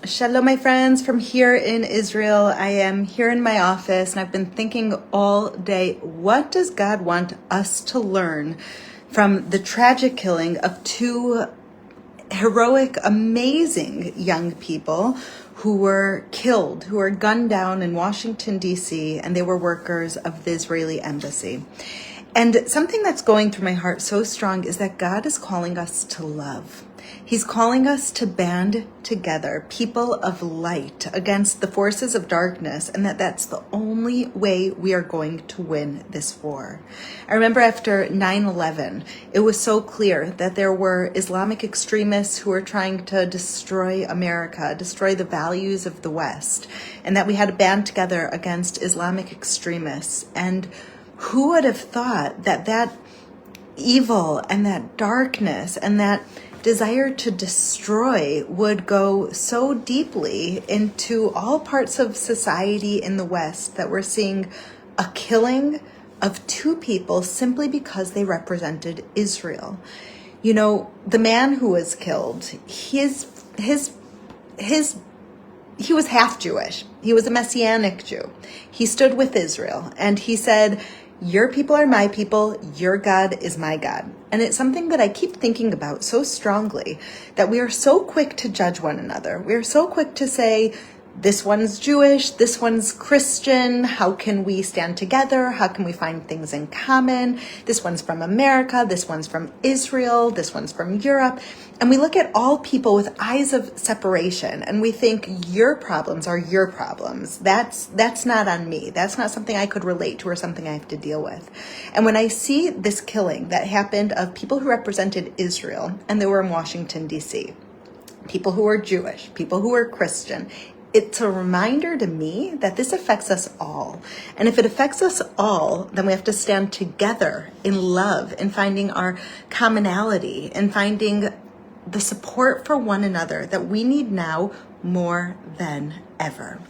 Shalom, my friends, from here in Israel. I am here in my office and I've been thinking all day, what does God want us to learn from the tragic killing of two heroic, amazing young people who were killed, who were gunned down in Washington, D.C., and they were workers of the Israeli embassy. And something that's going through my heart so strong is that God is calling us to love. He's calling us to band together, people of light, against the forces of darkness, and that's the only way we are going to win this war. I remember after 9/11, it was so clear that there were Islamic extremists who were trying to destroy America, destroy the values of the West, and that we had to band together against Islamic extremists. And who would have thought that that evil and that darkness and that desire to destroy would go so deeply into all parts of society in the West, that we're seeing a killing of two people simply because they represented Israel. You know, the man who was killed, he was half Jewish. He was a Messianic Jew. He stood with Israel and he said, "Your people are my people, your God is my God." And it's something that I keep thinking about so strongly, that we are so quick to judge one another. We are so quick to say, this one's Jewish, this one's Christian, how can we stand together? How can we find things in common? This one's from America, this one's from Israel, this one's from Europe. And we look at all people with eyes of separation and we think your problems are your problems. That's not on me. That's not something I could relate to or something I have to deal with. And when I see this killing that happened of people who represented Israel, and they were in Washington, D.C., people who were Jewish, people who were Christian, it's a reminder to me that this affects us all. And if it affects us all, then we have to stand together in love and finding our commonality and finding the support for one another that we need now more than ever.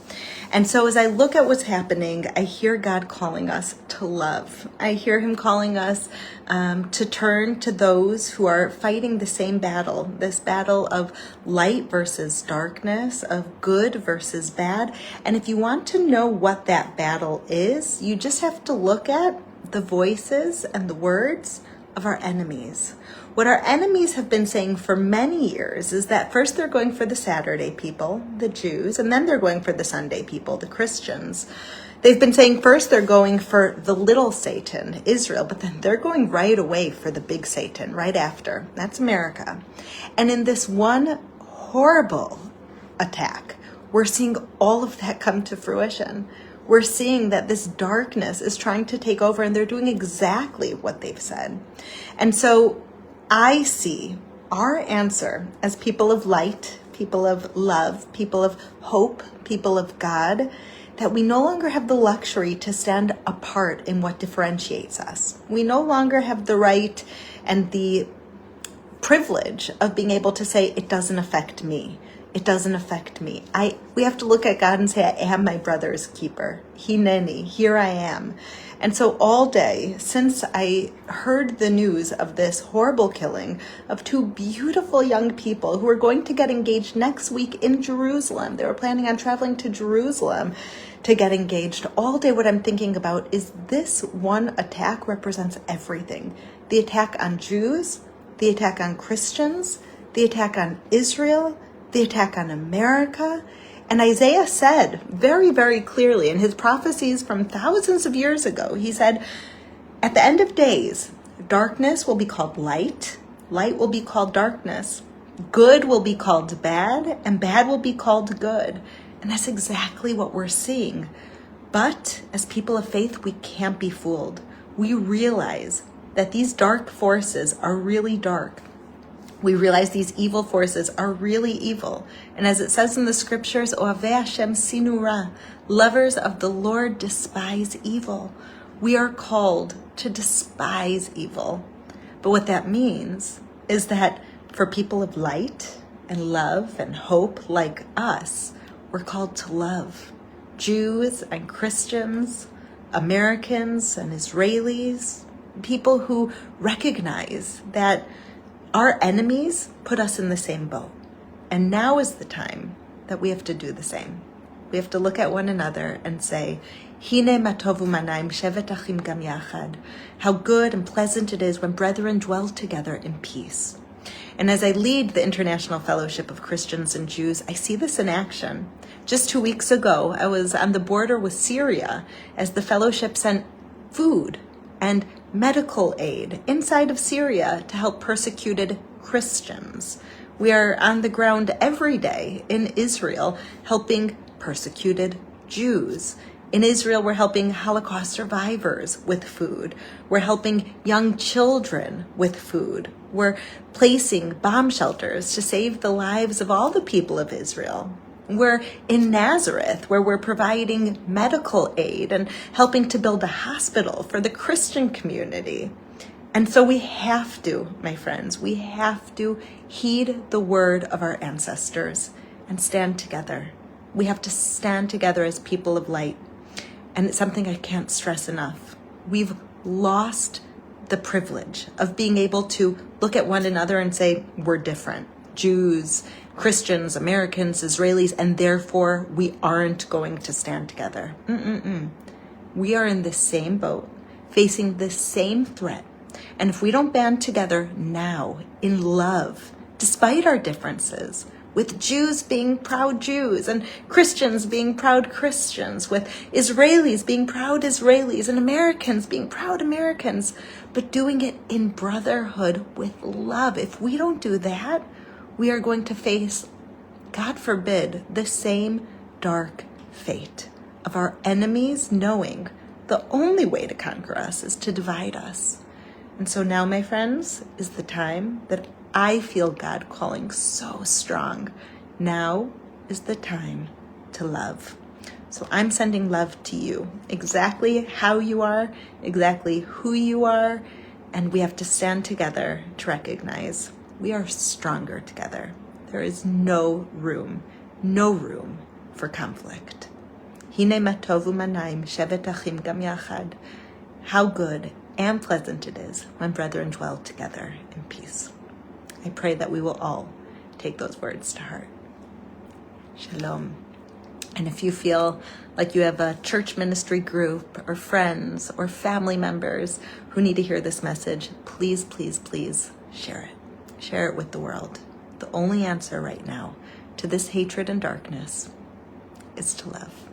And so as I look at what's happening, I hear God calling us to love. I hear him calling us to turn to those who are fighting the same battle, this battle of light versus darkness, of good versus bad. And if you want to know what that battle is, you just have to look at the voices and the words of our enemies. What our enemies have been saying for many years is that first they're going for the Saturday people, the Jews, and then they're going for the Sunday people, the Christians. They've been saying first they're going for the little Satan, Israel, but then they're going right away for the big Satan right after. That's America. And in this one horrible attack, we're seeing all of that come to fruition. We're seeing that this darkness is trying to take over and they're doing exactly what they've said. And so I see our answer as people of light, people of love, people of hope, people of God, that we no longer have the luxury to stand apart in what differentiates us. We no longer have the right and the privilege of being able to say, it doesn't affect me. It doesn't affect me. We have to look at God and say, I am my brother's keeper. Hineni, here I am. And so all day, since I heard the news of this horrible killing of two beautiful young people who are going to get engaged next week in Jerusalem, they were planning on traveling to Jerusalem to get engaged. All day what I'm thinking about is this one attack represents everything. The attack on Jews, the attack on Christians, the attack on Israel, the attack on America. And Isaiah said very, very clearly in his prophecies from thousands of years ago, he said, at the end of days, darkness will be called light, light will be called darkness, good will be called bad, and bad will be called good. And that's exactly what we're seeing. But as people of faith, we can't be fooled. We realize that these dark forces are really dark. We realize these evil forces are really evil. And as it says in the scriptures, Ohavei Hashem sinu ra, lovers of the Lord despise evil. We are called to despise evil. But what that means is that for people of light and love and hope like us, we're called to love Jews and Christians, Americans and Israelis, people who recognize that our enemies put us in the same boat. And now is the time that we have to do the same. We have to look at one another and say, Hine ma tovu manaim shevet achim gam yachad. How good and pleasant it is when brethren dwell together in peace. And as I lead the International Fellowship of Christians and Jews, I see this in action. Just 2 weeks ago, I was on the border with Syria as the fellowship sent food and medical aid inside of Syria to help persecuted Christians. We are on the ground every day in Israel helping persecuted Jews. In Israel, we're helping Holocaust survivors with food. We're helping young children with food. We're placing bomb shelters to save the lives of all the people of Israel. We're in Nazareth, where we're providing medical aid and helping to build a hospital for the Christian community. And so we have to, my friends, we have to heed the word of our ancestors and stand together. We have to stand together as people of light. And it's something I can't stress enough. We've lost the privilege of being able to look at one another and say, we're different. Jews, Christians, Americans, Israelis, and therefore we aren't going to stand together. We are in the same boat, facing the same threat. And if we don't band together now in love, despite our differences, with Jews being proud Jews and Christians being proud Christians, with Israelis being proud Israelis and Americans being proud Americans, but doing it in brotherhood with love. If we don't do that, we are going to face, God forbid, the same dark fate of our enemies knowing the only way to conquer us is to divide us. And so now, my friends, is the time that I feel God calling so strong. Now is the time to love. So I'm sending love to you, exactly how you are, exactly who you are, and we have to stand together to recognize we are stronger together. There is no room for conflict. Hine ma tovu manaim shevet achim gam yachad. How good and pleasant it is when brethren dwell together in peace. I pray that we will all take those words to heart. Shalom. And if you feel like you have a church ministry group or friends or family members who need to hear this message, please, please, please share it. Share it with the world. The only answer right now to this hatred and darkness is to love.